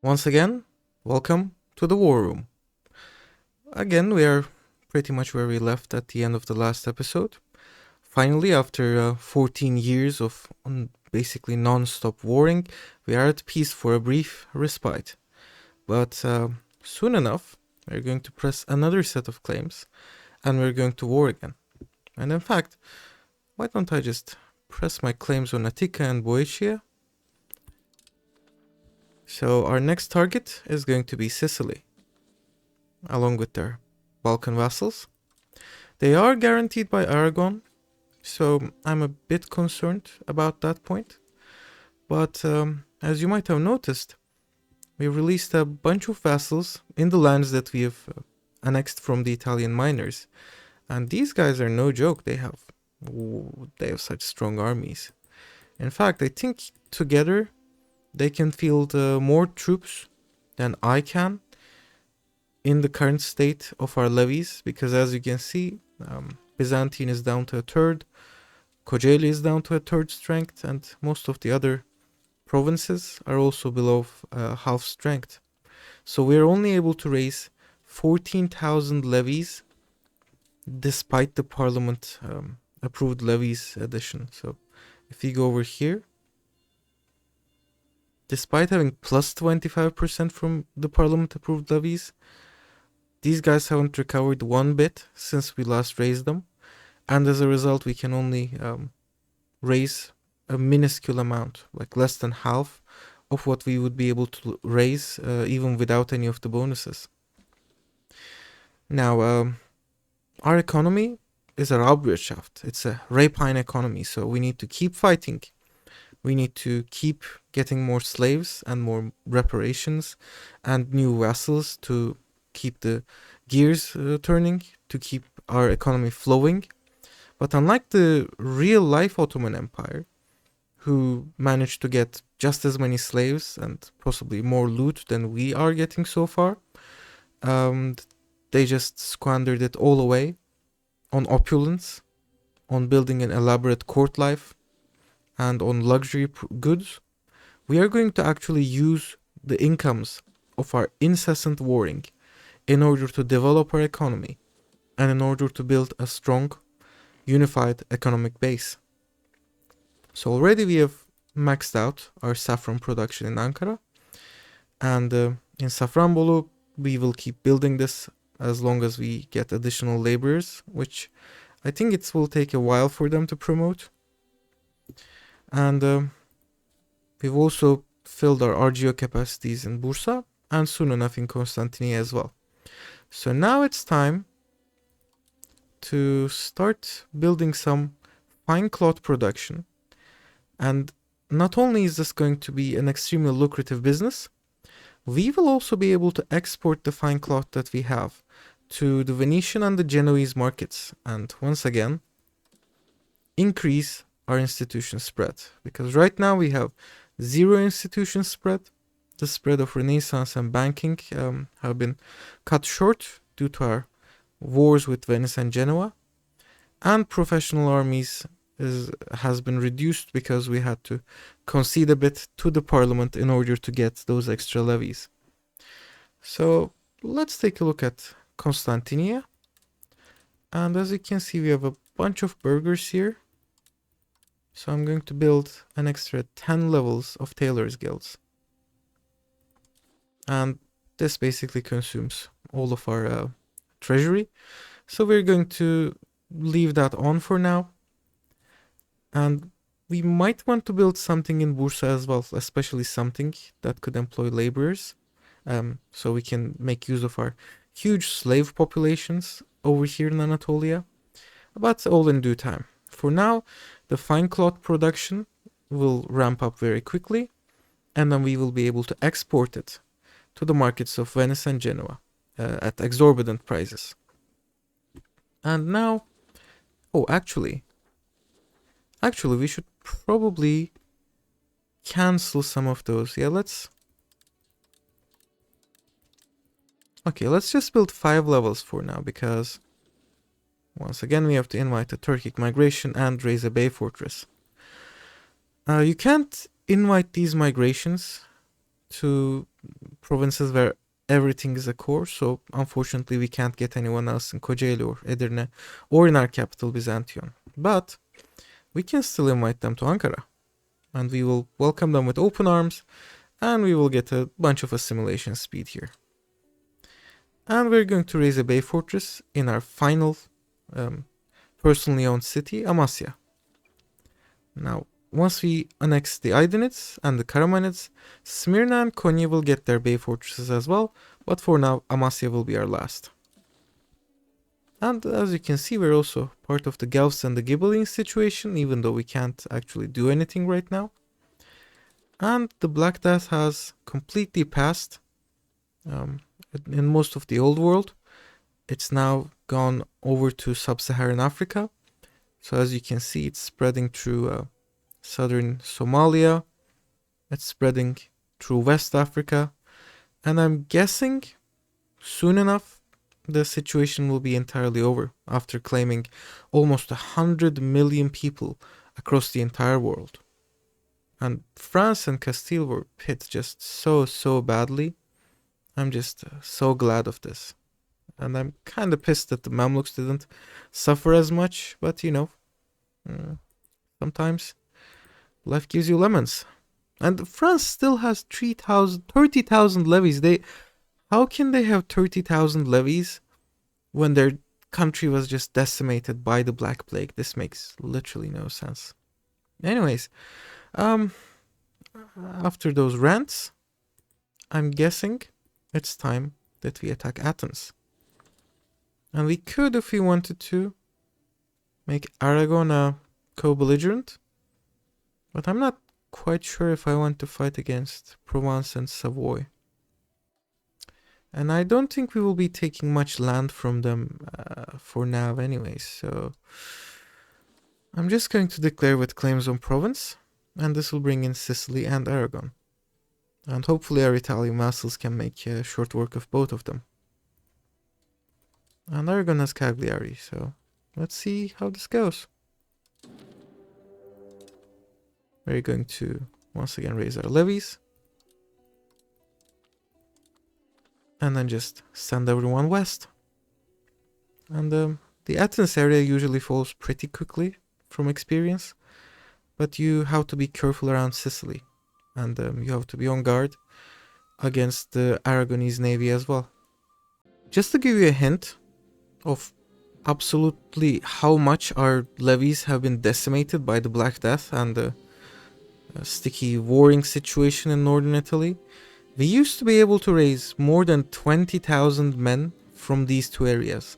Once again, welcome to the War Room. Again, we are pretty much where we left at the end of the last episode. Finally, after 14 years of basically non-stop warring, we are at peace for a brief respite. But soon enough, we're going to press another set of claims, and we're going to war again. And in fact, why don't I just press my claims on Attica and Boeotia? So our next target is going to be Sicily, along with their Balkan vassals. They are guaranteed by Aragon, so I'm a bit concerned about that point. But as you might have noticed, we released a bunch of vassals in the lands that we have annexed from the Italian miners. And these guys are no joke. They have such strong armies. In fact, I think together they can field more troops than I can in the current state of our levies, because as you can see, Byzantine is down to a third, Kocaeli is down to a third strength, and most of the other provinces are also below half strength. So we're only able to raise 14,000 levies despite the parliament approved levies addition. So if you go over here, despite having plus 25% from the parliament approved levies, these guys haven't recovered one bit since we last raised them. And as a result, we can only raise a minuscule amount, like less than half of what we would be able to raise even without any of the bonuses. Now, our economy is a Raubwirtschaft. It's a rapine economy, so we need to keep fighting. We need to keep getting more slaves and more reparations and new vassals to keep the gears turning, to keep our economy flowing. But unlike the real-life Ottoman Empire, who managed to get just as many slaves and possibly more loot than we are getting so far, they just squandered it all away on opulence, on building an elaborate court life, and on luxury goods. We are going to actually use the incomes of our incessant warring in order to develop our economy and in order to build a strong, unified economic base. So already we have maxed out our saffron production in Ankara, and in Safranbolu we will keep building this as long as we get additional laborers, which I think it will take a while for them to promote. And we've also filled our RGO capacities in Bursa and soon enough in Constantinople as well. So now it's time to start building some fine cloth production. And not only is this going to be an extremely lucrative business, we will also be able to export the fine cloth that we have to the Venetian and the Genoese markets. And once again, increase our institution spread, because right now we have zero institution spread. The spread of Renaissance and banking have been cut short due to our wars with Venice and Genoa, and professional armies has been reduced because we had to concede a bit to the parliament in order to get those extra levies. So let's take a look at Constantinople, and as you can see, we have a bunch of burghers here. So I'm going to build an extra 10 levels of tailors guilds. And this basically consumes all of our treasury. So we're going to leave that on for now. And we might want to build something in Bursa as well, especially something that could employ laborers. So we can make use of our huge slave populations over here in Anatolia. But all in due time. For now, the fine cloth production will ramp up very quickly, and then we will be able to export it to the markets of Venice and Genoa at exorbitant prices. And now, actually, we should probably cancel some of those. Yeah, let's just build 5 levels for now, because once again, we have to invite a Turkic migration and raise a bay fortress. You can't invite these migrations to provinces where everything is a core, so unfortunately we can't get anyone else in Kocaeli or Edirne or in our capital Byzantium. But we can still invite them to Ankara, and we will welcome them with open arms, and we will get a bunch of assimilation speed here. And we're going to raise a bay fortress in our final personally owned city, Amasya. Now, once we annex the Aydinids and the Karamanids, Smyrna and Konya will get their bay fortresses as well, but for now, Amasya will be our last. And as you can see, we're also part of the Guelphs and the Ghibelline situation, even though we can't actually do anything right now. And the Black Death has completely passed in most of the old world. It's now gone over to sub-Saharan Africa. So as you can see, it's spreading through southern Somalia. It's spreading through West Africa. And I'm guessing soon enough, the situation will be entirely over after claiming almost 100 million people across the entire world. And France and Castile were hit just so badly. I'm just so glad of this. And I'm kind of pissed that the Mamluks didn't suffer as much, but you know, sometimes life gives you lemons. And France still has 30,000 levies. How can they have 30,000 levies when their country was just decimated by the Black Plague? This makes literally no sense. Anyways, after those rants, I'm guessing it's time that we attack Athens. And we could, if we wanted to, make Aragon a co-belligerent. But I'm not quite sure if I want to fight against Provence and Savoy. And I don't think we will be taking much land from them for now anyways. So I'm just going to declare with claims on Provence. And this will bring in Sicily and Aragon. And hopefully our Italian vassals can make short work of both of them. And Aragon has Cagliari, so let's see how this goes. We're going to once again raise our levies. And then just send everyone west. And the Athens area usually falls pretty quickly from experience. But you have to be careful around Sicily. And you have to be on guard against the Aragonese navy as well. Just to give you a hint of absolutely how much our levies have been decimated by the Black Death and the sticky warring situation in northern Italy, we used to be able to raise more than 20,000 men from these two areas.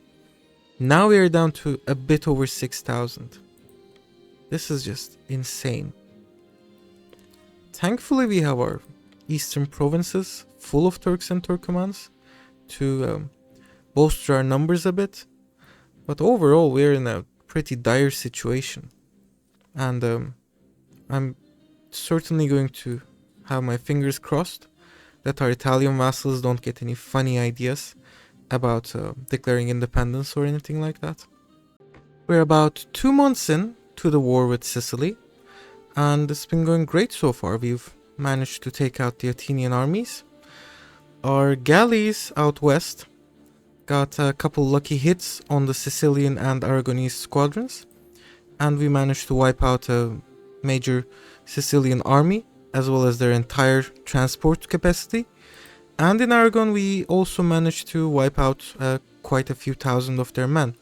Now we are down to a bit over 6,000. This is just insane. Thankfully, we have our eastern provinces full of Turks and Turkomans to bolster our numbers a bit. But overall, we're in a pretty dire situation. And I'm certainly going to have my fingers crossed that our Italian vassals don't get any funny ideas about declaring independence or anything like that. We're about 2 months in to the war with Sicily, and it's been going great so far. We've managed to take out the Athenian armies. Our galleys out west got a couple lucky hits on the Sicilian and Aragonese squadrons, and we managed to wipe out a major Sicilian army as well as their entire transport capacity. And in Aragon we also managed to wipe out quite a few thousand of their men.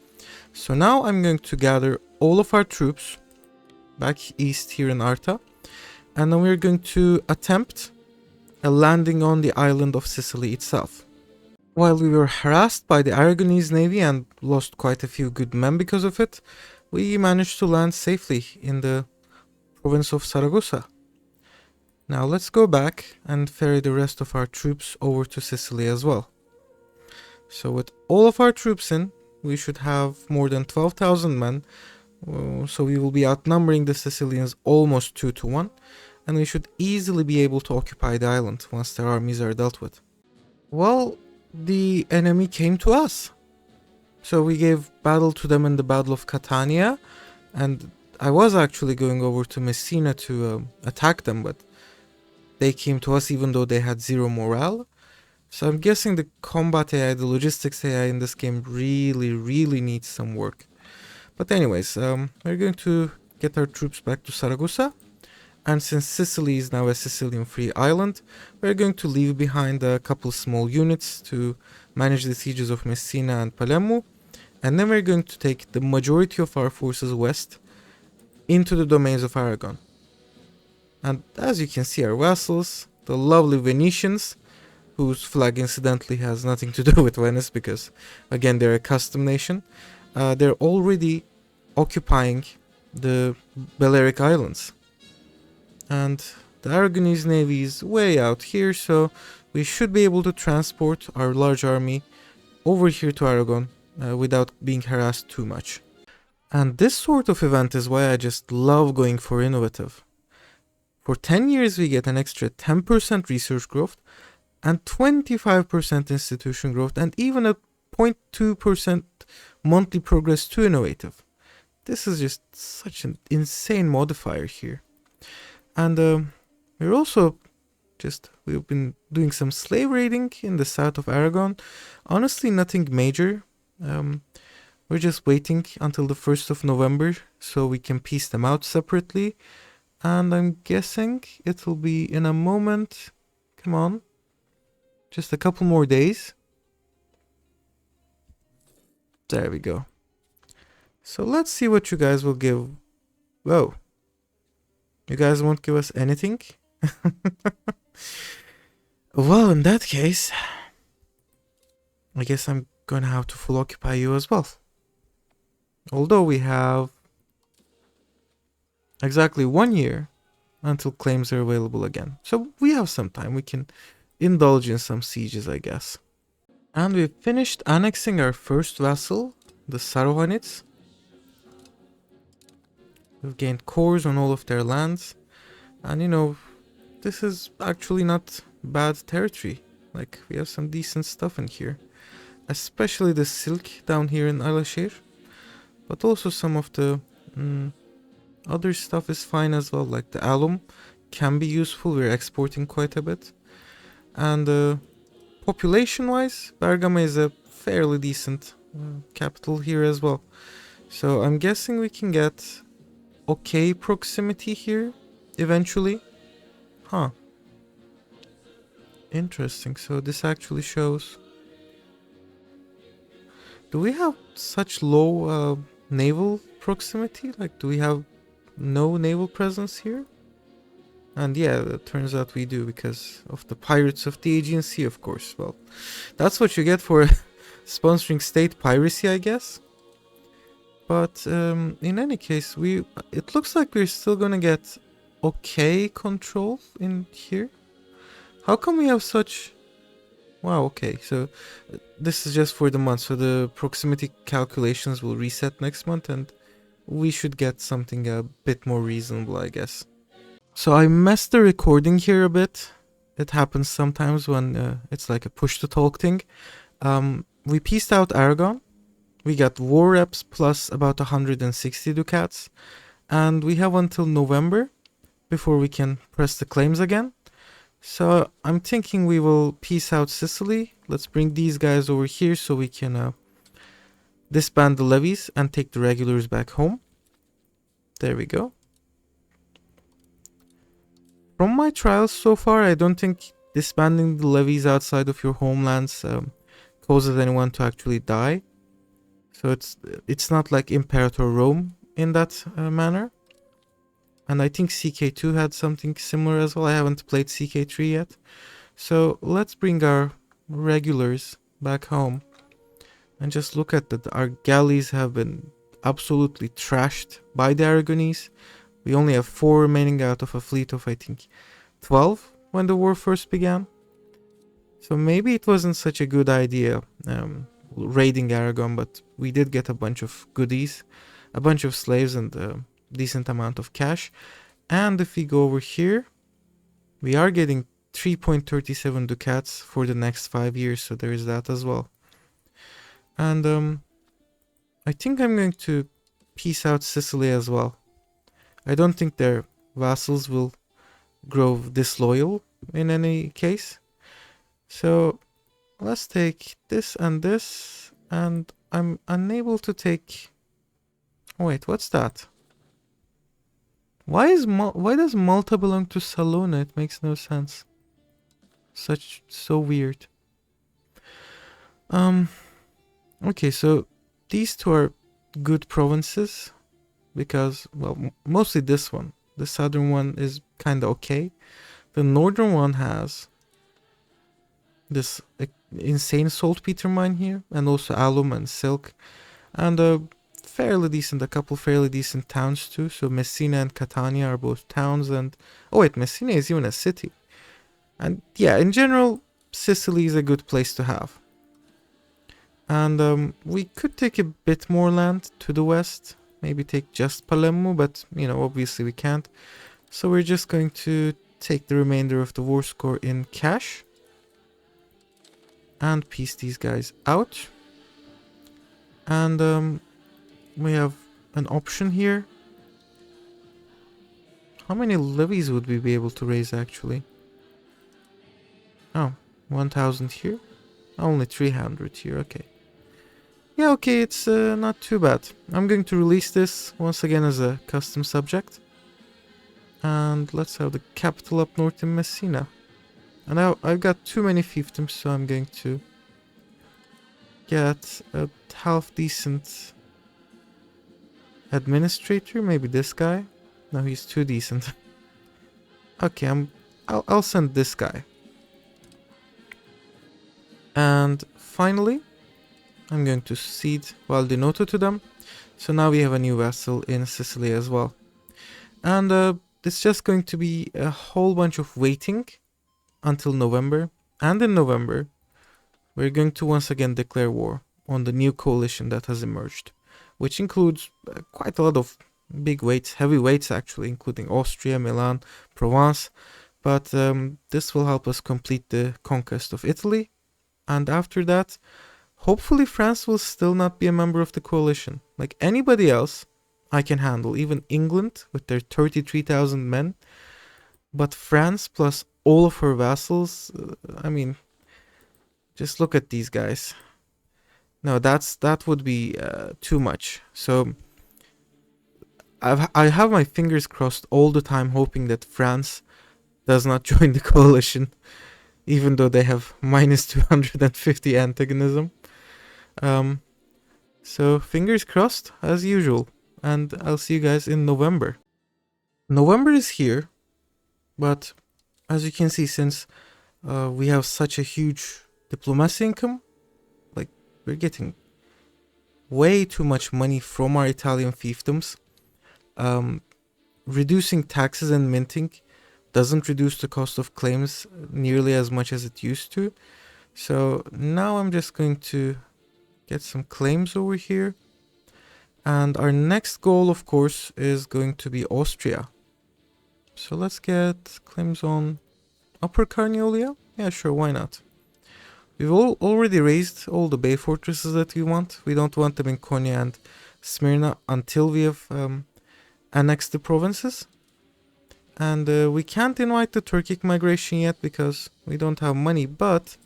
So now I'm going to gather all of our troops back east here in Arta, and then we're going to attempt a landing on the island of Sicily itself. While we were harassed by the Aragonese navy and lost quite a few good men because of it, we managed to land safely in the province of Saragossa. Now let's go back and ferry the rest of our troops over to Sicily as well. So with all of our troops in, we should have more than 12,000 men, so we will be outnumbering the Sicilians almost 2 to 1, and we should easily be able to occupy the island once their armies are dealt with. Well, the enemy came to us. So we gave battle to them in the Battle of Catania, and I was actually going over to Messina to attack them, but they came to us even though they had zero morale. So I'm guessing the combat AI, the logistics AI in this game really needs some work. But anyways, we're going to get our troops back to Saragossa. And since Sicily is now a Sicilian free island, we're going to leave behind a couple small units to manage the sieges of Messina and Palermo. And then we're going to take the majority of our forces west into the domains of Aragon. And as you can see, our vassals, the lovely Venetians, whose flag incidentally has nothing to do with Venice because, again, they're a custom nation, they're already occupying the Balearic Islands. And the Aragonese navy is way out here, so we should be able to transport our large army over here to Aragon without being harassed too much. And this sort of event is why I just love going for innovative. For 10 years we get an extra 10% research growth and 25% institution growth and even a 0.2% monthly progress to innovative. This is just such an insane modifier here. And we're also we've been doing some slave raiding in the south of Aragon. Honestly, nothing major. We're just waiting until the 1st of November so we can piece them out separately. And I'm guessing it will be in a moment. Come on. Just a couple more days. There we go. So let's see what you guys will give. Whoa. You guys won't give us anything? Well, in that case, I guess I'm gonna have to full occupy you as well. Although we have exactly 1 year until claims are available again. So we have some time. We can indulge in some sieges, I guess. And we've finished annexing our first vassal, the Sarohanids. We've gained cores on all of their lands. And you know, this is actually not bad territory. Like, we have some decent stuff in here. Especially the silk down here in Alaşehir. But also some of the other stuff is fine as well. Like the alum can be useful. We're exporting quite a bit. And population-wise, Bergamo is a fairly decent capital here as well. So I'm guessing we can get okay proximity here eventually. Huh. Interesting. So this actually shows. Do we have such low naval proximity? Like, do we have no naval presence here? And yeah, it turns out we do because of the pirates of the Aegean Sea, of course. Well, that's what you get for sponsoring state piracy, I guess. But in any case, it looks like we're still gonna get okay control in here. How come we have such... Wow, okay, so this is just for the month, so the proximity calculations will reset next month and we should get something a bit more reasonable, I guess. So I messed the recording here a bit. It happens sometimes when it's like a push-to-talk thing. We pieced out Aragon. We got war reps plus about 160 ducats. And we have until November before we can press the claims again. So I'm thinking we will piece out Sicily. Let's bring these guys over here so we can disband the levies and take the regulars back home. There we go. From my trials so far, I don't think disbanding the levies outside of your homelands causes anyone to actually die. So it's not like Imperator Rome in that manner. And I think CK2 had something similar as well. I haven't played CK3 yet. So let's bring our regulars back home. And just look at that. Our galleys have been absolutely trashed by the Aragonese. We only have 4 remaining out of a fleet of, I think, 12 when the war first began. So maybe it wasn't such a good idea raiding Aragon, but we did get a bunch of goodies, a bunch of slaves and a decent amount of cash. And if we go over here, we are getting 3.37 ducats for the next 5 years, so there is that as well. And I think I'm going to piece out Sicily as well. I don't think their vassals will grow disloyal in any case. So let's take this and this, and I'm unable to take... Wait, what's that? Why does Malta belong to Salona? It makes no sense. So weird. Okay, so these two are good provinces because, well, mostly this one. The southern one is kind of okay. The northern one has this insane saltpeter mine here, and also alum and silk, and a couple fairly decent towns too. So Messina and Catania are both towns, and oh wait, Messina is even a city. And yeah, in general, Sicily is a good place to have. And we could take a bit more land to the west, maybe take just Palermo, but you know, obviously we can't. So we're just going to take the remainder of the war score in cash and piece these guys out. And we have an option here. How many levies would we be able to raise actually? Oh, 1000 here. Only 300 here, okay. Yeah, okay, it's not too bad. I'm going to release this once again as a custom subject. And let's have the capital up north in Messina. And now I've got too many fiefdoms, so I'm going to get a half decent administrator. Maybe this guy. No, he's too decent. Okay, I'll send this guy. And finally, I'm going to cede Valdinoto to them. So now we have a new vassal in Sicily as well. And it's just going to be a whole bunch of waiting until November. And in November, we're going to once again declare war on the new coalition that has emerged, which includes quite a lot of big weights, heavy weights actually, including Austria, Milan, Provence. But this will help us complete the conquest of Italy. And after that, hopefully France will still not be a member of the coalition. Like anybody else, I can handle. Even England with their 33,000 men. But France plus all of her vassals, I mean, just look at these guys. No, that would be too much. So I have my fingers crossed all the time, hoping that France does not join the coalition, even though they have minus 250 antagonism. So fingers crossed as usual, and I'll see you guys in November. November is here, but as you can see, since we have such a huge diplomacy income, like we're getting way too much money from our Italian fiefdoms. Reducing taxes and minting doesn't reduce the cost of claims nearly as much as it used to. So now I'm just going to get some claims over here. And our next goal, of course, is going to be Austria. So let's get claims on Upper Carniola. Yeah, sure, why not? We've already raised all the bay fortresses that we want. We don't want them in Konya and Smyrna until we have annexed the provinces. And we can't invite the Turkic migration yet because we don't have money. But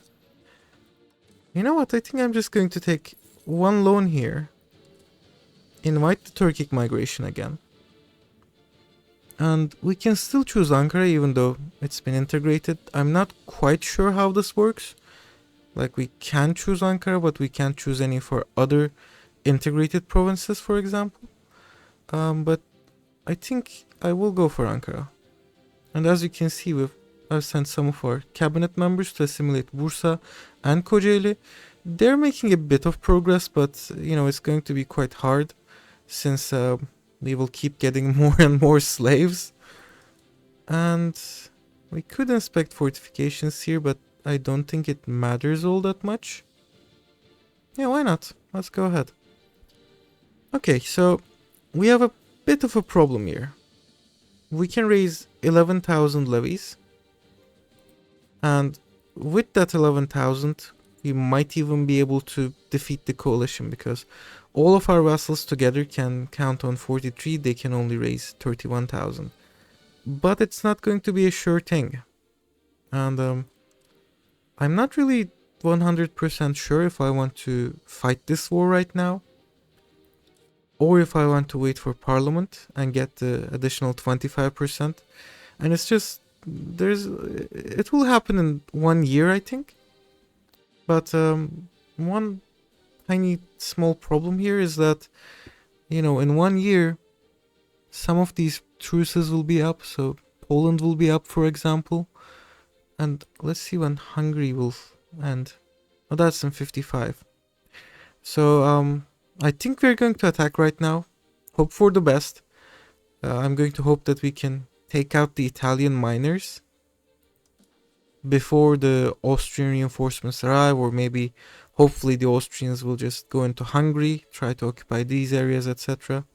you know what? I think I'm just going to take one loan here. Invite the Turkic migration again. And we can still choose Ankara even though it's been integrated. I'm not quite sure how this works. Like we can choose Ankara, but we can't choose any for other integrated provinces, for example. But I think I will go for Ankara. And as you can see, I've sent some of our cabinet members to assimilate Bursa and Kocaeli. They're making a bit of progress, but you know, it's going to be quite hard since we will keep getting more and more slaves. And we could inspect fortifications here, but I don't think it matters all that much. Yeah, why not? Let's go ahead. Okay, so we have a bit of a problem here. We can raise 11,000 levies. And with that 11,000, we might even be able to defeat the coalition because all of our vassals together can count on 43. They can only raise 31,000. But it's not going to be a sure thing. And I'm not really 100% sure if I want to fight this war right now, or if I want to wait for Parliament and get the additional 25%. And it's just, it will happen in 1 year, I think. But one tiny small problem here is that, you know, in 1 year, some of these truces will be up. So Poland will be up, for example. And let's see when Hungary will end. Oh, that's in 55. So I think we're going to attack right now. Hope for the best. I'm going to hope that we can take out the Italian miners before the Austrian reinforcements arrive, or maybe hopefully the Austrians will just go into Hungary, try to occupy these areas, etc.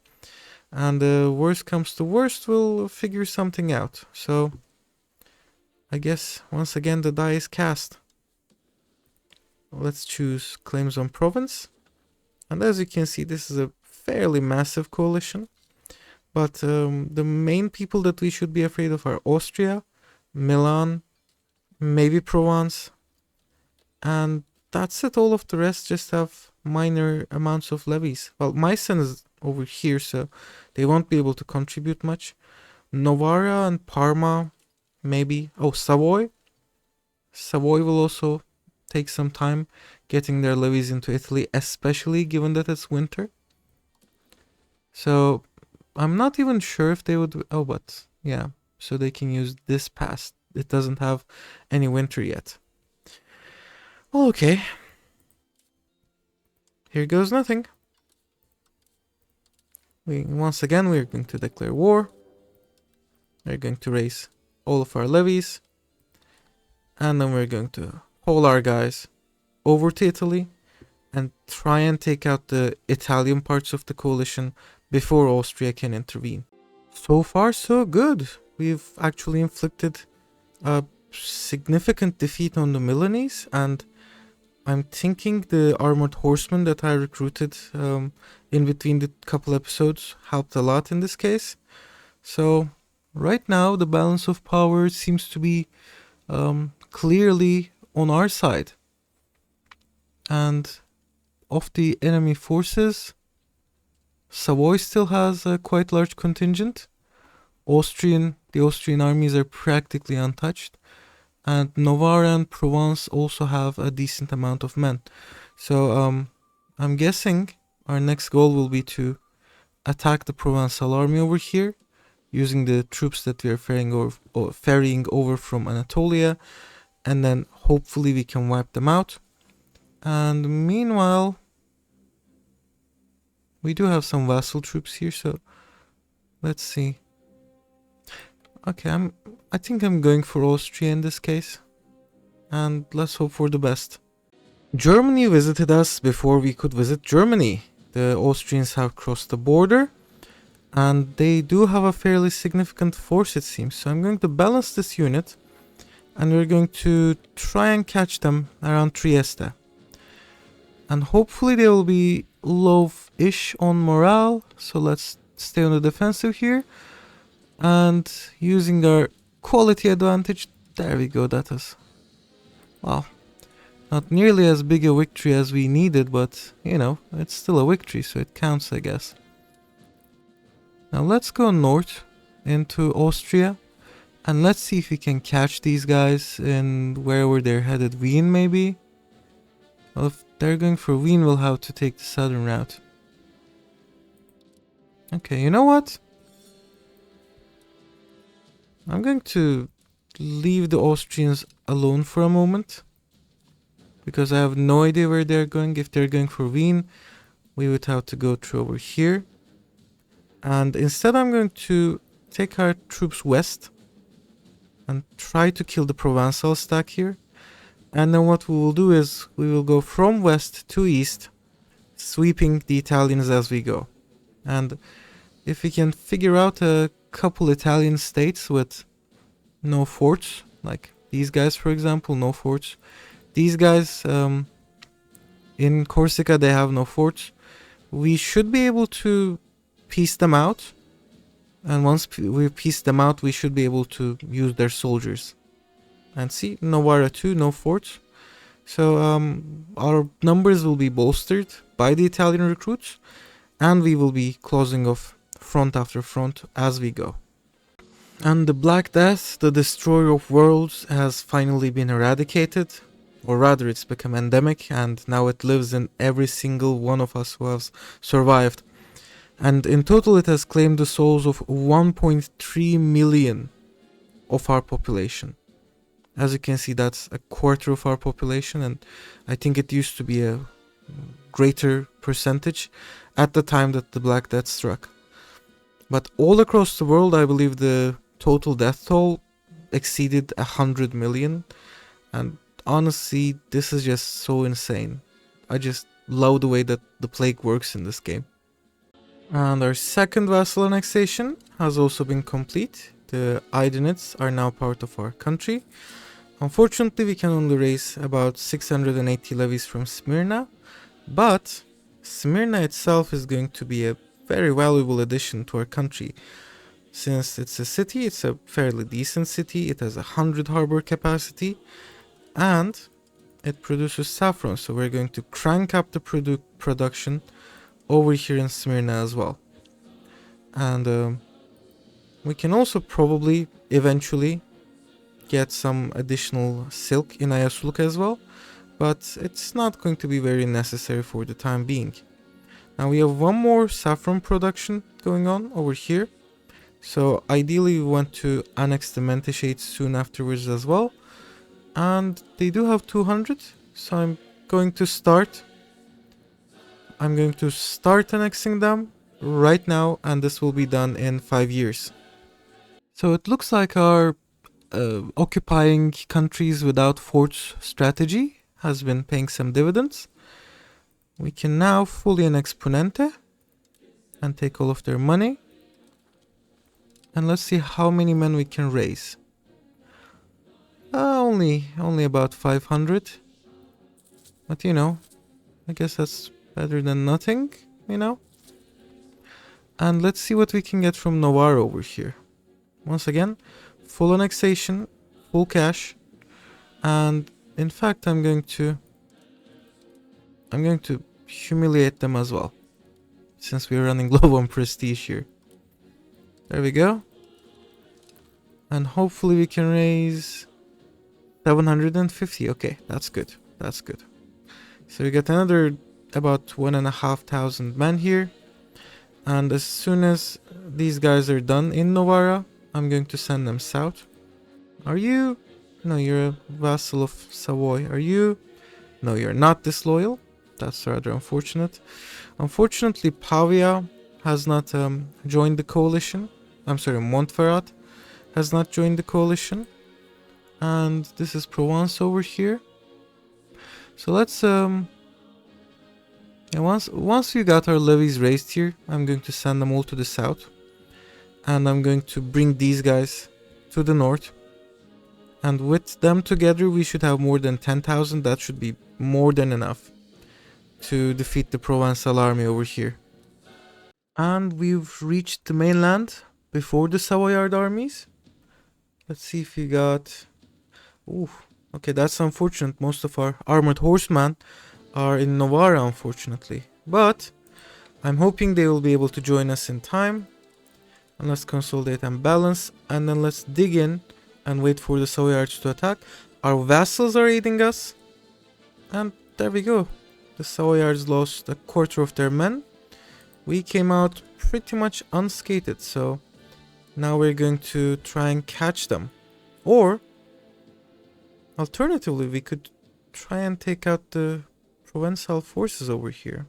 And worst comes to worst, we'll figure something out. So I guess once again the die is cast. Let's choose claims on province. And as you can see, this is a fairly massive coalition. But the main people that we should be afraid of are Austria, Milan, maybe Provence. And that's it. All of the rest just have minor amounts of levies. Well, Meissen is over here, so they won't be able to contribute much. Novara and Parma, maybe. Oh, Savoy. Savoy will also take some time getting their levies into Italy, especially given that it's winter. So I'm not even sure if they would... Oh, but yeah. So they can use this pass. It doesn't have any winter yet. Well, okay. Here goes nothing. Once again, we're going to declare war. We're going to raise all of our levies. And then we're going to haul our guys over to Italy and try and take out the Italian parts of the coalition before Austria can intervene. So far, so good. We've actually inflicted a significant defeat on the Milanese, and I'm thinking the armored horsemen that I recruited in between the couple episodes helped a lot in this case. So right now the balance of power seems to be clearly on our side. And of the enemy forces, Savoy still has a quite large contingent. The Austrian armies are practically untouched. And Novara and Provence also have a decent amount of men. So I'm guessing our next goal will be to attack the Provençal army over here, using the troops that we are ferrying over from Anatolia, and then hopefully we can wipe them out. And meanwhile, we do have some vassal troops here, so let's see. Okay, I think I'm going for Austria in this case, and let's hope for the best. Germany visited us before we could visit Germany. The Austrians have crossed the border, and they do have a fairly significant force, it seems. So I'm going to balance this unit, and we're going to try and catch them around Trieste. And hopefully they will be low-ish on morale, so let's stay on the defensive here. And using our quality advantage, there we go, that is, well, not nearly as big a victory as we needed, but, you know, it's still a victory, so it counts, I guess. Now let's go north into Austria, and let's see if we can catch these guys in wherever they're headed. Wien, maybe? Well, if they're going for Wien, we'll have to take the southern route. Okay, you know what? I'm going to leave the Austrians alone for a moment, because I have no idea where they're going. If they're going for Wien, we would have to go through over here. And instead I'm going to take our troops west and try to kill the Provençal stack here. And then what we will do is we will go from west to east, sweeping the Italians as we go. And if we can figure out a couple Italian states with no forts, like these guys for example, no forts. These guys in Corsica, they have no forts. We should be able to piece them out, and once we piece them out, we should be able to use their soldiers. And see, Novara too, no forts. So our numbers will be bolstered by the Italian recruits, and we will be closing off front after front as we go. And the Black Death, the destroyer of worlds, has finally been eradicated, or rather it's become endemic, and now it lives in every single one of us who has survived. And in total it has claimed the souls of 1.3 million of our population. As you can see, that's a quarter of our population, and I think it used to be a greater percentage at the time that the Black Death struck. But all across the world, I believe the total death toll exceeded 100 million, and honestly, this is just so insane. I just love the way that the plague works in this game. And our second vassal annexation has also been complete. The Idanids are now part of our country. Unfortunately, we can only raise about 680 levies from Smyrna, but Smyrna itself is going to be a very valuable addition to our country. Since it's a city, it's a fairly decent city, it has 100 harbor capacity, and it produces saffron, so we're going to crank up the production over here in Smyrna as well. And we can also probably eventually get some additional silk in Ayasuluk as well, but it's not going to be very necessary for the time being. Now we have one more saffron production going on over here, so ideally we want to annex the Mentechetes soon afterwards as well, and they do have 200, so I'm going to start annexing them right now, and this will be done in 5 years. So it looks like our occupying countries without forts strategy has been paying some dividends. We can now fully annex Punente and take all of their money. And let's see how many men we can raise. Only about 500. But you know, I guess that's better than nothing, you know. And let's see what we can get from Novara over here. Once again, full annexation, full cash, and in fact I'm going to humiliate them as well, since we're running low on prestige here. There we go. And hopefully we can raise 750. Okay, that's good. That's good. So we get another about 1,500 men here. And as soon as these guys are done in Novara, I'm going to send them south. Are you? No, you're a vassal of Savoy. Are you? No, you're not disloyal. That's rather unfortunate. Unfortunately, Pavia has not joined the coalition. I'm sorry, Montferrat has not joined the coalition. And this is Provence over here. So let's once we got our levies raised here, I'm going to send them all to the south. And I'm going to bring these guys to the north. And with them together, we should have more than 10,000. That should be more than enough to defeat the Provençal army over here. And we've reached the mainland before the Savoyard armies. Let's see if we got... Ooh, okay, that's unfortunate. Most of our armored horsemen are in Novara, unfortunately. But I'm hoping they will be able to join us in time. And let's consolidate and balance. And then let's dig in and wait for the Savoyards to attack. Our vassals are aiding us. And there we go. The Savoyards lost a quarter of their men. We came out pretty much unscathed. So now we're going to try and catch them. Or alternatively, we could try and take out the Provençal forces over here.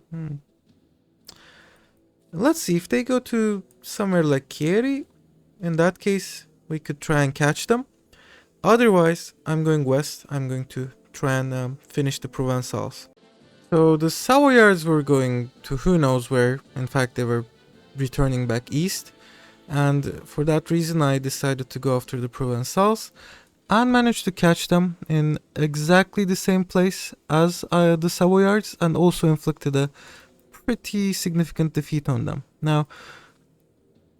Let's see, if they go to somewhere like Chieri, in that case, we could try and catch them. Otherwise, I'm going west. I'm going to try and finish the Provençals. So the Savoyards were going to who knows where. In fact, they were returning back east. And for that reason, I decided to go after the Provençals and managed to catch them in exactly the same place as the Savoyards, and also inflicted a pretty significant defeat on them. Now,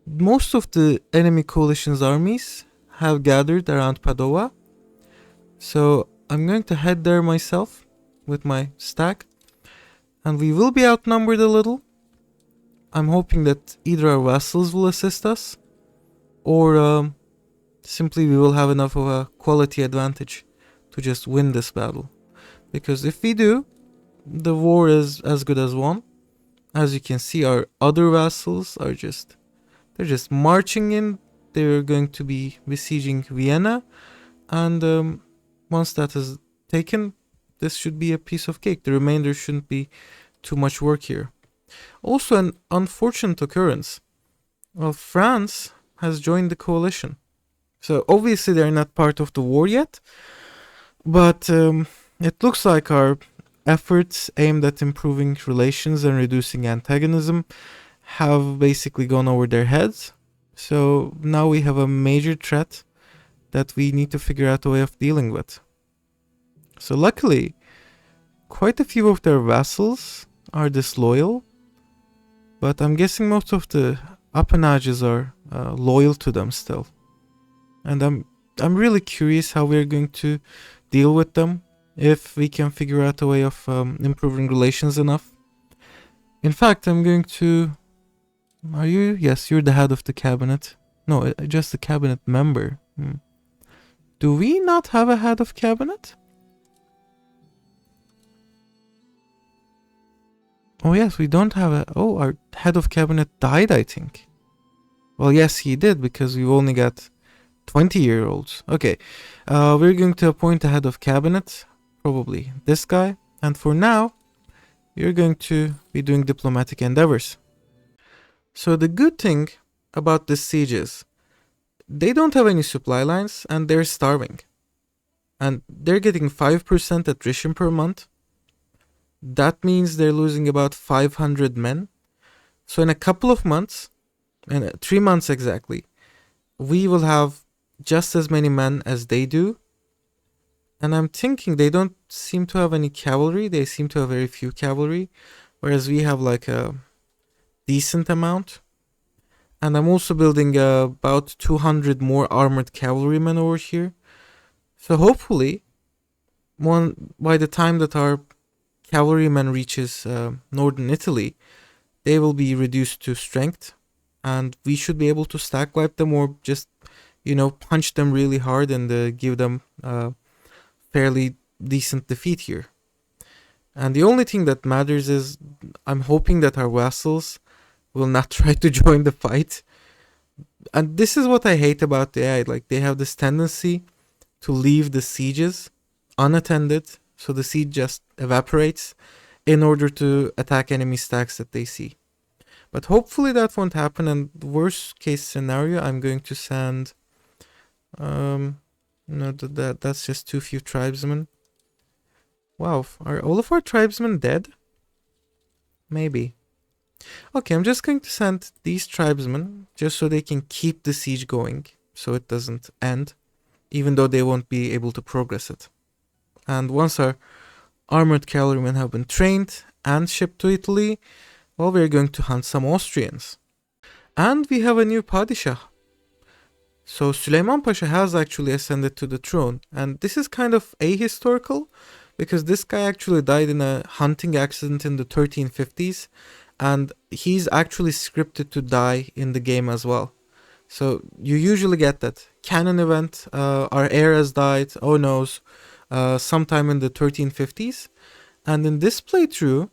most of the enemy coalition's armies have gathered around Padova, so I'm going to head there myself with my stack. And we will be outnumbered a little. I'm hoping that either our vassals will assist us, or simply we will have enough of a quality advantage to just win this battle. Because if we do, the war is as good as won. As you can see, our other vassals are they're just marching in. They're going to be besieging Vienna, and once that is taken, this should be a piece of cake. The remainder shouldn't be too much work here. Also, an unfortunate occurrence. Well, France has joined the coalition. So obviously they're not part of the war yet, but it looks like our efforts aimed at improving relations and reducing antagonism have basically gone over their heads. So now we have a major threat that we need to figure out a way of dealing with. So luckily, quite a few of their vassals are disloyal, but I'm guessing most of the appanages are loyal to them still. And I'm really curious how we're going to deal with them, if we can figure out a way of improving relations enough. In fact, I'm going to... Are you? Yes, you're the head of the cabinet. No, just the cabinet member. Do we not have a head of cabinet? Oh yes, we don't have a... Oh, our head of cabinet died, I think. Well, yes, he did, because we've only got 20-year-olds. Okay, we're going to appoint a head of cabinet, probably this guy. And for now, you're going to be doing diplomatic endeavors. So the good thing about this siege is, they don't have any supply lines, and they're starving. And they're getting 5% attrition per month. That means they're losing about 500 men. So in a couple of months, in 3 months exactly, we will have just as many men as they do. And I'm thinking they don't seem to have any cavalry. They seem to have very few cavalry, whereas we have like a decent amount. And I'm also building about 200 more armored cavalrymen over here. So hopefully, by the time that our cavalrymen reaches northern Italy, they will be reduced to strength, and we should be able to stack wipe them, or just, punch them really hard and give them fairly decent defeat here. And the only thing that matters is, I'm hoping that our vassals will not try to join the fight. And this is what I hate about the AI. Like, they have this tendency to leave the sieges unattended, so the siege just evaporates in order to attack enemy stacks that they see. But hopefully that won't happen, and worst case scenario, I'm going to send... no, that's just too few tribesmen. Wow, are all of our tribesmen dead? Maybe. Okay, I'm just going to send these tribesmen, just so they can keep the siege going, so it doesn't end, even though they won't be able to progress it. And once our armored cavalrymen have been trained and shipped to Italy, well, we're going to hunt some Austrians. And we have a new Padishah. So Süleyman Pasha has actually ascended to the throne, and this is kind of ahistorical, because this guy actually died in a hunting accident in the 1350s, and he's actually scripted to die in the game as well. So you usually get that canon event, our heir has died, oh noes, sometime in the 1350s. And in this playthrough,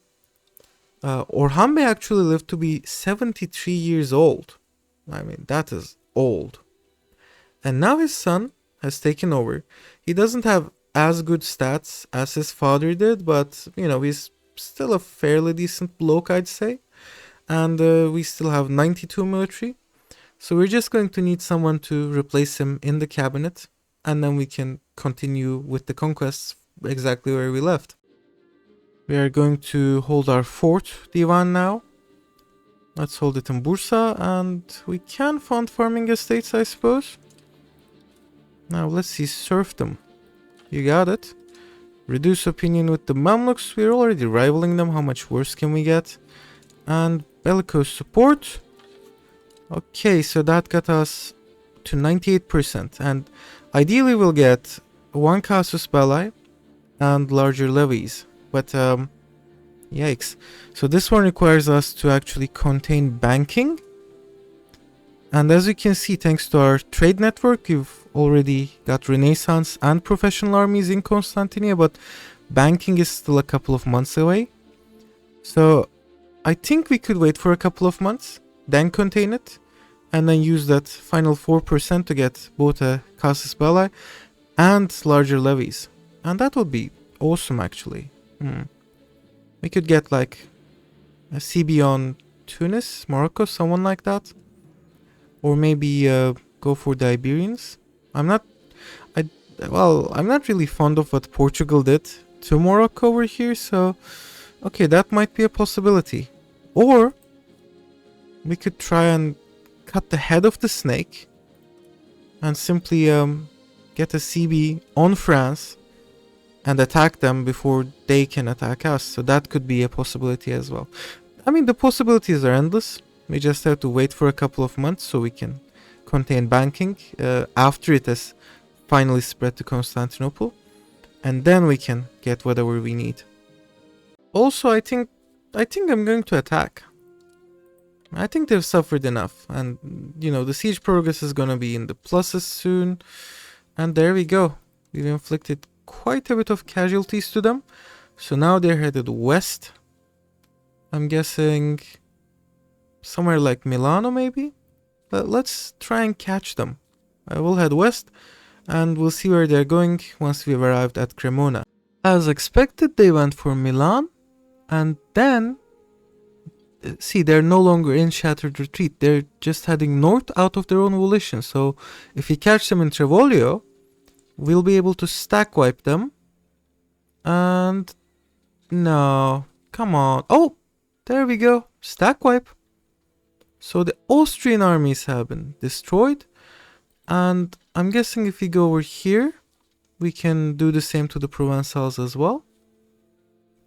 Orhan Bey actually lived to be 73 years old. I mean, that is old. And now his son has taken over. He doesn't have as good stats as his father did, but, he's still a fairly decent bloke, I'd say. And we still have 92 military. So we're just going to need someone to replace him in the cabinet, and then we can continue with the conquests exactly where we left. We are going to hold our fourth divan now. Let's hold it in Bursa, and we can fund farming estates, I suppose. Now let's see serfdom. You got it. Reduce opinion with the Mamluks. We're already rivaling them. How much worse can we get? And bellicose support. Okay, so that got us to 98%. And ideally we'll get one casus belli and larger levies. but yikes. So this one requires us to actually contain banking. And as you can see, thanks to our trade network, you've already got Renaissance and professional armies in Constantinople, but banking is still a couple of months away. So I think we could wait for a couple of months, then contain it, and then use that final 4% to get both a casus belli and larger levies. And that would be awesome, actually. We could get like a CB on Tunis, Morocco, someone like that. Or maybe go for the Iberians. I'm not really fond of what Portugal did to Morocco over here, so okay, that might be a possibility. Or we could try and cut the head of the snake and simply get a CB on France and attack them before they can attack us. So that could be a possibility as well. I mean, the possibilities are endless. We just have to wait for a couple of months so we can contain banking after it has finally spread to Constantinople, and then we can get whatever we need. Also, I think I'm going to attack. I think they've suffered enough, and you know, the siege progress is gonna be in the pluses soon. And there we go. We've inflicted quite a bit of casualties to them. So now they're headed west. I'm guessing somewhere like Milano maybe? But let's try and catch them. I will head west and we'll see where they're going once we've arrived at Cremona. As expected, they went for Milan, and then see, they're no longer in Shattered Retreat. They're just heading north out of their own volition. So if we catch them in Trevoglio, we'll be able to stack wipe them. And no, come on. Oh, there we go. Stack wipe. So the Austrian armies have been destroyed. And I'm guessing if we go over here, we can do the same to the Provençals as well.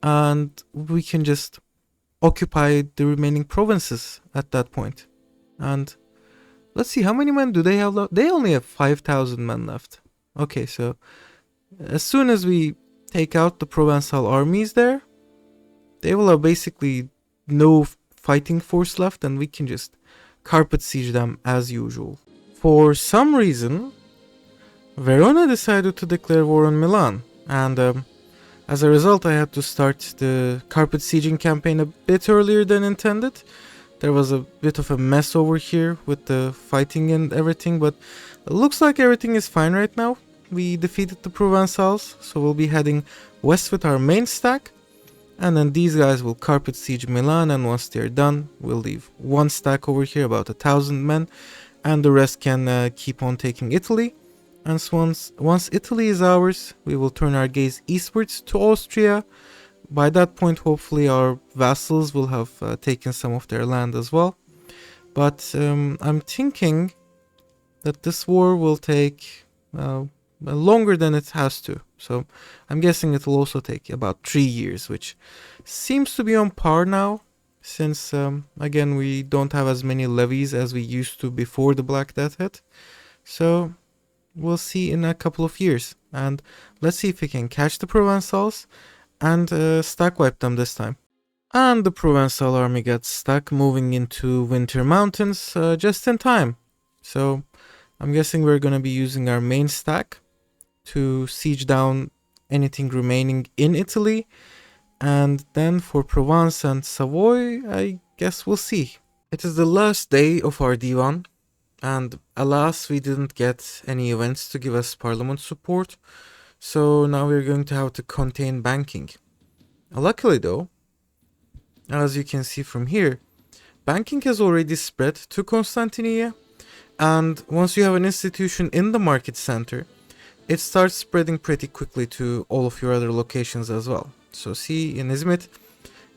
And we can just occupy the remaining provinces at that point. And let's see, how many men do they have left? They only have 5,000 men left. Okay, so as soon as we take out the Provençal armies there, they will have basically no fighting force left, and we can just carpet siege them as usual. For some reason, Verona decided to declare war on Milan, and as a result I had to start the carpet sieging campaign a bit earlier than intended. There was a bit of a mess over here with the fighting and everything, but it looks like everything is fine right now. We defeated the Provençals, so we'll be heading west with our main stack, and then these guys will carpet siege Milan, and once they're done, we'll leave one stack over here, about 1,000 men, and the rest can keep on taking Italy. And so once Italy is ours, we will turn our gaze eastwards to Austria. By that point, hopefully our vassals will have taken some of their land as well. But I'm thinking that this war will take longer than it has to. So I'm guessing it will also take about 3 years, which seems to be on par now, since again, we don't have as many levies as we used to before the Black Death hit. So we'll see in a couple of years, and let's see if we can catch the Provençals and stack wipe them this time. And the Provençal army gets stuck moving into Winter Mountains just in time. So I'm guessing we're going to be using our main stack to siege down anything remaining in Italy. And then for Provence and Savoy, I guess we'll see. It is the last day of our Divan, and alas, we didn't get any events to give us parliament support. So now we're going to have to contain banking. Luckily though, as you can see from here, banking has already spread to Constantinople, and once you have an institution in the market center, it starts spreading pretty quickly to all of your other locations as well. So see, in Izmit,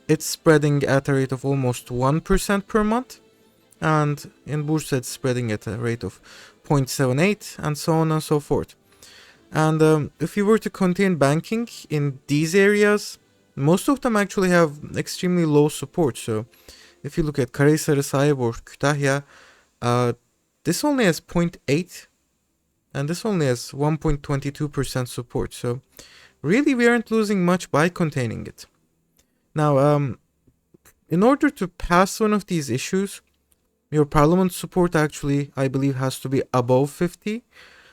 it's spreading at a rate of almost 1% per month, and in Bursa it's spreading at a rate of 0.78, and so on and so forth. And if you were to contain banking in these areas, most of them actually have extremely low support. So if you look at Karahisar Sahib or Kütahya, this only has 0.8, and this only has 1.22% support. So really we aren't losing much by containing it. Now, in order to pass one of these issues, your parliament support actually, I believe, has to be above 50.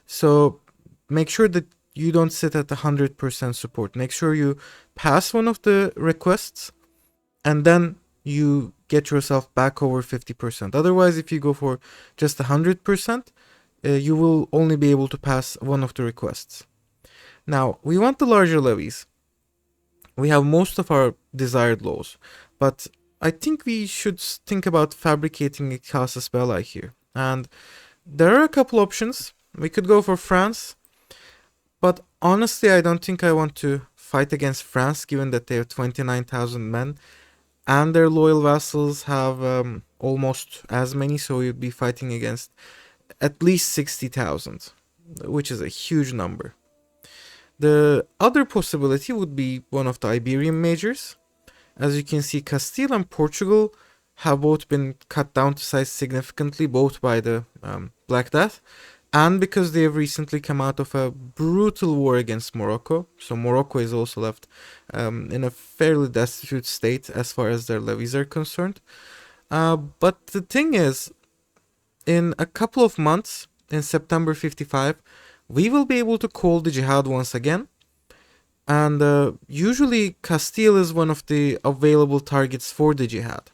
So make sure that you don't sit at 100% support. Make sure you pass one of the requests and then you get yourself back over 50%. Otherwise, if you go for just 100%, you will only be able to pass one of the requests. Now, we want the larger levies. We have most of our desired laws, but I think we should think about fabricating a casus belli here. And there are a couple options. We could go for France, but honestly, I don't think I want to fight against France, given that they have 29,000 men, and their loyal vassals have almost as many, so we'd be fighting against at least 60,000, which is a huge number. The other possibility would be one of the Iberian majors. As you can see, Castile and Portugal have both been cut down to size significantly, both by the Black Death, and because they have recently come out of a brutal war against Morocco. So Morocco is also left in a fairly destitute state as far as their levies are concerned. But the thing is, in a couple of months, in September 55, we will be able to call the jihad once again. And usually Castile is one of the available targets for the jihad.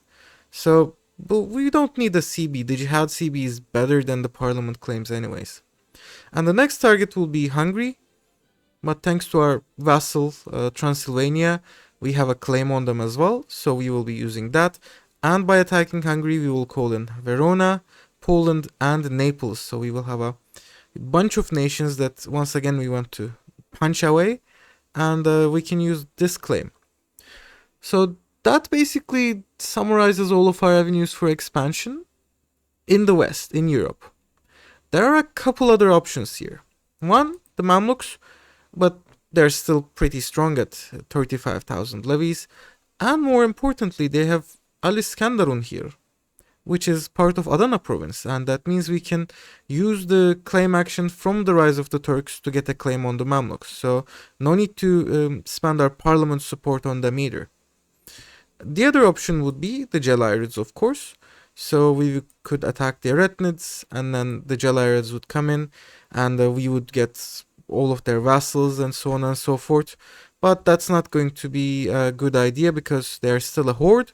So, but we don't need a CB. The jihad CB is better than the parliament claims anyways. And the next target will be Hungary. But thanks to our vassal Transylvania, we have a claim on them as well. So we will be using that. And by attacking Hungary, we will call in Verona, Poland, and Naples. So we will have a bunch of nations that once again we want to punch away. And we can use this claim. So that basically summarizes all of our avenues for expansion in the West, in Europe. There are a couple other options here. One, the Mamluks, but they're still pretty strong at 35,000 levies. And more importantly, they have Al-Iskandarun here, which is part of Adana province, and that means we can use the claim action from the rise of the Turks to get a claim on the Mamluks. So no need to spend our parliament support on them either. The other option would be the Gelirids, of course. So we could attack the Eretnids, and then the Gelirids would come in, and we would get all of their vassals and so on and so forth. But that's not going to be a good idea because they are still a horde.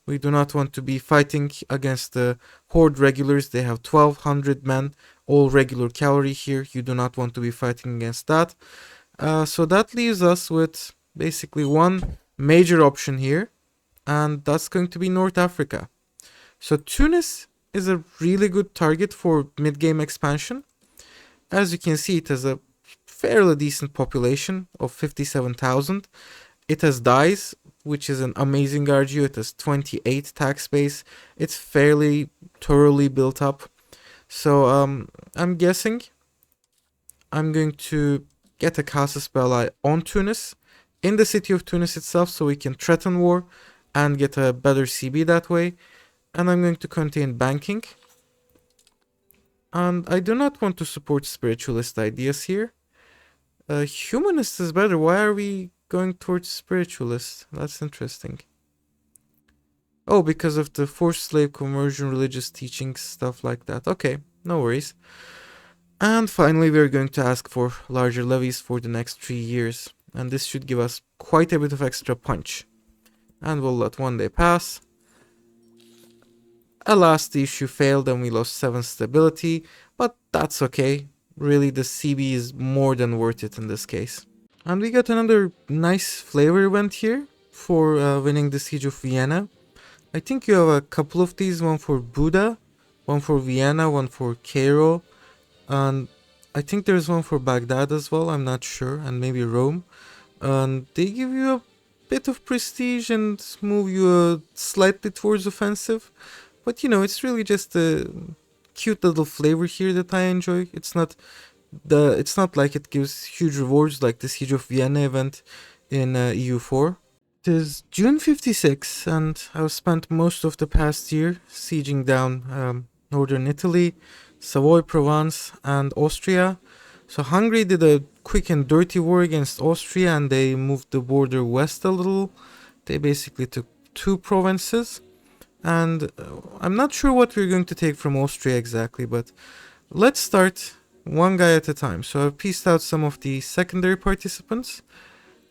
We do not want to be fighting against the horde regulars. They have 1,200 men, all regular cavalry here. You do not want to be fighting against that. So that leaves us with basically one major option here, and that's going to be North Africa. So Tunis is a really good target for mid-game expansion. As you can see, it has a fairly decent population of 57,000. It has dyes, which is an amazing RGU. It has 28 tax base. It's fairly thoroughly built up. So I'm guessing I'm going to get a casus belli on Tunis, in the city of Tunis itself, so we can threaten war and get a better CB that way. And I'm going to contain banking. And I do not want to support spiritualist ideas here. Humanist is better. Why are we going towards spiritualist? That's interesting. Oh, because of the forced slave conversion, religious teachings, stuff like that. Okay, no worries. And finally, we're going to ask for larger levies for the next 3 years. And this should give us quite a bit of extra punch. And we'll let one day pass. Alas, the issue failed and we lost 7 stability, but that's okay. Really, the CB is more than worth it in this case. And we got another nice flavor event here for winning the Siege of Vienna. I think you have a couple of these, one for Buda, one for Vienna, one for Cairo, and I think there's one for Baghdad as well, I'm not sure, and maybe Rome. And they give you a bit of prestige and move you slightly towards offensive. But you know, it's really just a cute little flavor here that I enjoy. It's not like it gives huge rewards like the Siege of Vienna event in EU4. It is June 56, and I've spent most of the past year sieging down northern Italy, Savoy, Provence, and Austria. So Hungary did a quick and dirty war against Austria, and they moved the border west a little. They basically took 2 provinces. And I'm not sure what we're going to take from Austria exactly, but let's start one guy at a time. So I've pieced out some of the secondary participants.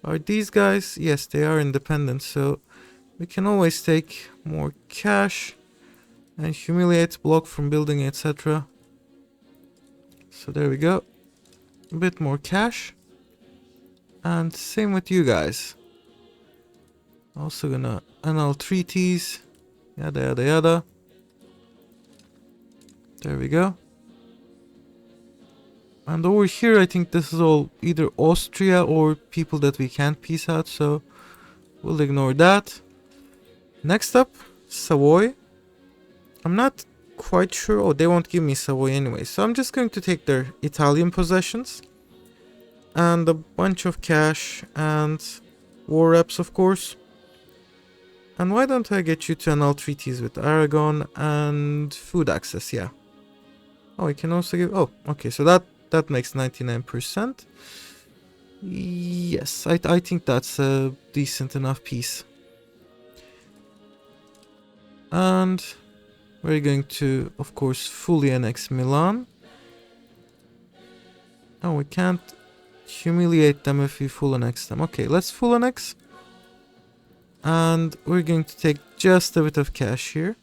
Are these guys? Yes, they are independent, so we can always take more cash and humiliate, block from building, etc. So there we go. A bit more cash. And same with you guys. Also gonna annul treaties. Yada yada yada. There we go. And over here I think this is all either Austria or people that we can't piece out, so we'll ignore that. Next up, Savoy. I'm not quite sure. Oh, they won't give me Savoy anyway, so I'm just going to take their Italian possessions. And a bunch of cash and war reps, of course. And why don't I get you to annul treaties with Aragon and food access, yeah. Oh, I can also give... Oh, okay, so that makes 99%. Yes, I think that's a decent enough piece. And we're going to, of course, fully annex Milan. Oh, we can't humiliate them if we full annex them. Okay, let's full annex. And we're going to take just a bit of cash here.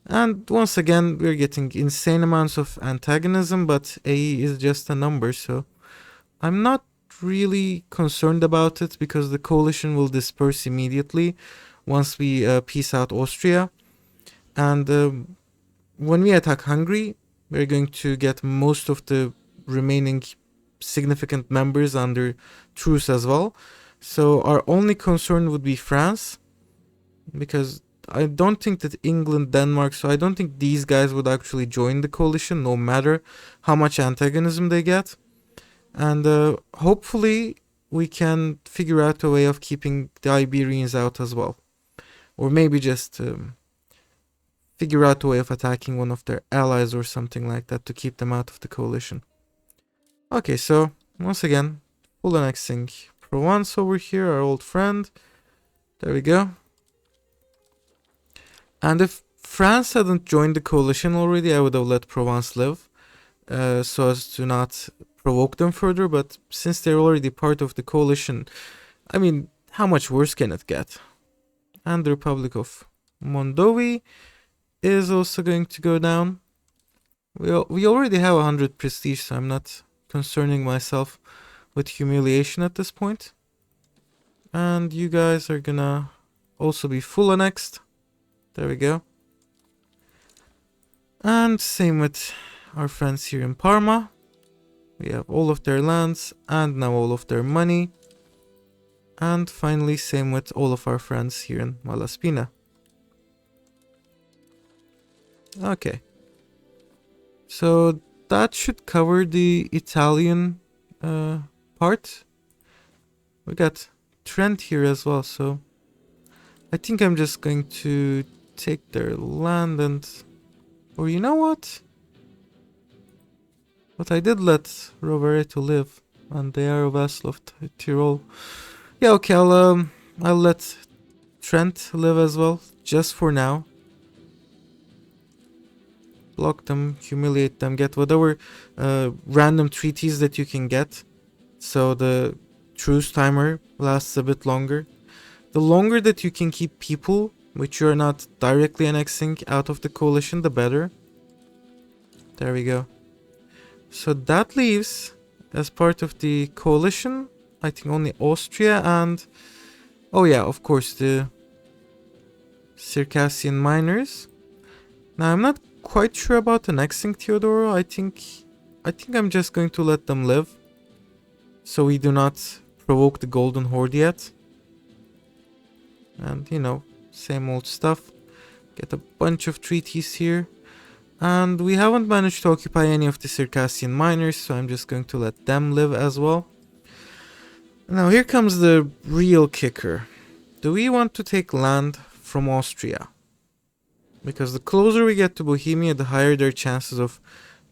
And once again, we're getting insane amounts of antagonism, but AE is just a number, so I'm not really concerned about it because the coalition will disperse immediately once we peace out Austria. And when we attack Hungary, we're going to get most of the remaining significant members under truce as well. So our only concern would be France, because I don't think that England, Denmark, so I don't think these guys would actually join the coalition no matter how much antagonism they get. And hopefully we can figure out a way of keeping the Iberians out as well. Or maybe just figure out a way of attacking one of their allies or something like that to keep them out of the coalition. Okay, so once again, full annexing Provence over here, our old friend. There we go. And if France hadn't joined the coalition already, I would have let Provence live, so as to not provoke them further. But since they're already part of the coalition, I mean, how much worse can it get? And the Republic of Moldovi is also going to go down. We already have 100 prestige, so I'm not concerning myself with humiliation at this point. And you guys are gonna also be full annexed. There we go. And same with our friends here in Parma. We have all of their lands and now all of their money. And finally, same with all of our friends here in Malaspina. Okay. So that should cover the Italian part. We got Trent here as well, so I think I'm just going to take their land and... Or you know what? But I did let Rovereto live, and they are a vassal of Tyrol. Yeah, okay, I'll let Trent live as well, just for now. Block them, humiliate them, get whatever random treaties that you can get, so the truce timer lasts a bit longer. The longer that you can keep people which you're not directly annexing out of the coalition, the better. There we go. So that leaves, as part of the coalition, I think only Austria and... Oh yeah, of course, the Circassian miners. Now I'm not quite sure about annexing Teodoro. I think I'm just going to let them live, so we do not provoke the Golden Horde yet. And, you know, same old stuff. Get a bunch of treaties here. And we haven't managed to occupy any of the Circassian miners, so I'm just going to let them live as well. Now here comes the real kicker. Do we want to take land from Austria? Because the closer we get to Bohemia, the higher their chances of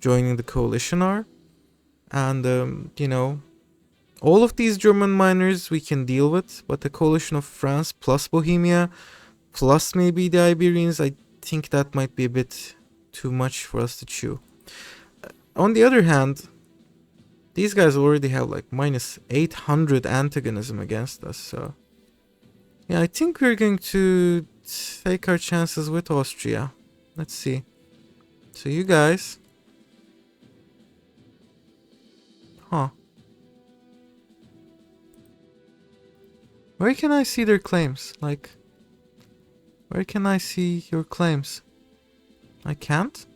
joining the coalition are. And, you know, all of these German miners we can deal with, but the coalition of France plus Bohemia, plus maybe the Iberians, I think that might be a bit too much for us to chew. On the other hand, these guys already have like minus 800 antagonism against us, so... Yeah, I think we're going to take our chances with Austria. Let's see. So you guys... Huh. Where can I see their claims? Like... Where can I see your claims? I can't?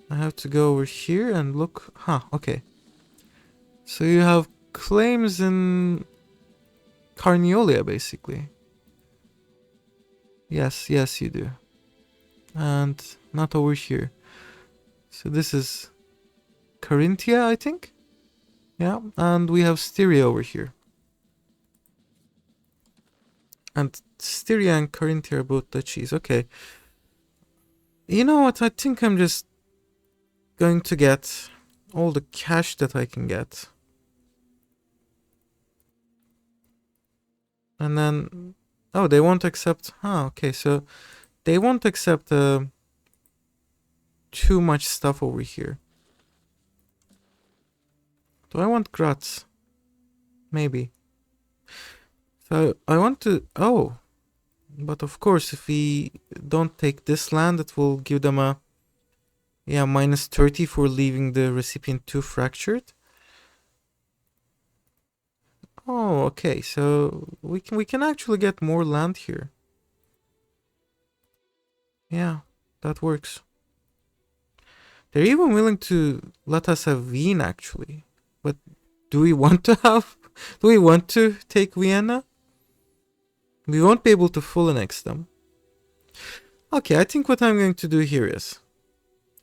I have to go over here and look... Huh, okay. So you have claims in... Carniolia, basically. Yes, yes you do. And not over here. So this is... Carinthia, I think? Yeah, and we have Styria over here. And Styria and Carinthia are both duchies, okay. You know what, I think I'm just going to get all the cash that I can get. And then... Oh, they won't accept... Ah, okay, so... They won't accept too much stuff over here. Do I want Graz? Maybe. So, I want to... Oh! But of course, if we don't take this land, it will give them a... Yeah, minus 30 for leaving the recipient too fractured. Oh, okay, so we can actually get more land here. Yeah, that works. They're even willing to let us have Wien, actually. But do we want to have... Do we want to take Vienna? We won't be able to full annex them. Okay, I think what I'm going to do here is...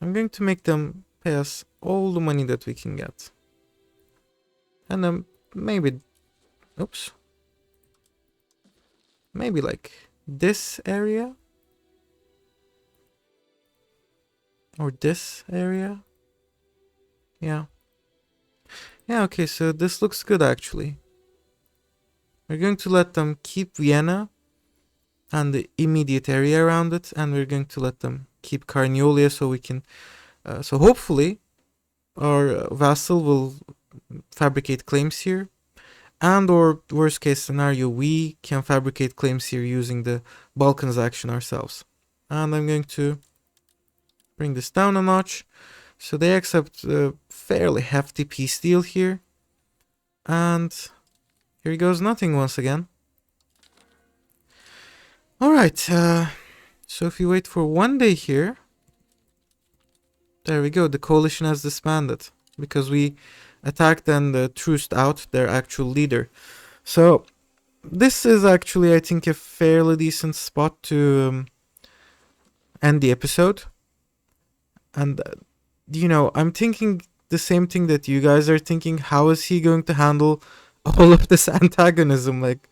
I'm going to make them pay us all the money that we can get. And then maybe... Oops. Maybe like this area? Or this area? Yeah. Yeah, okay, so this looks good actually. We're going to let them keep Vienna and the immediate area around it, and we're going to let them keep Carniolia so we can... so hopefully our vassal will fabricate claims here. And or worst case scenario, we can fabricate claims here using the Balkans action ourselves. And I'm going to bring this down a notch. So they accept a fairly hefty peace deal here. And here goes nothing once again. Alright, so if you wait for 1 day here... There we go, the coalition has disbanded. Because we attacked and truced out their actual leader. So, this is actually, I think, a fairly decent spot to end the episode. And, you know, I'm thinking the same thing that you guys are thinking. How is he going to handle all of this antagonism? Like,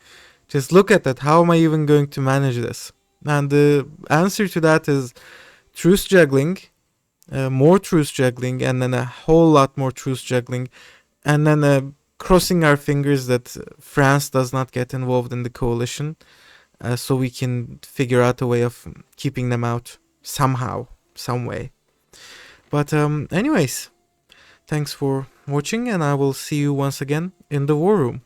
just look at that. How am I even going to manage this? And the answer to that is truce juggling. More truce juggling, and then a whole lot more truce juggling, and then crossing our fingers that France does not get involved in the coalition, so we can figure out a way of keeping them out somehow, some way. But anyways, thanks for watching, and I will see you once again in the war room.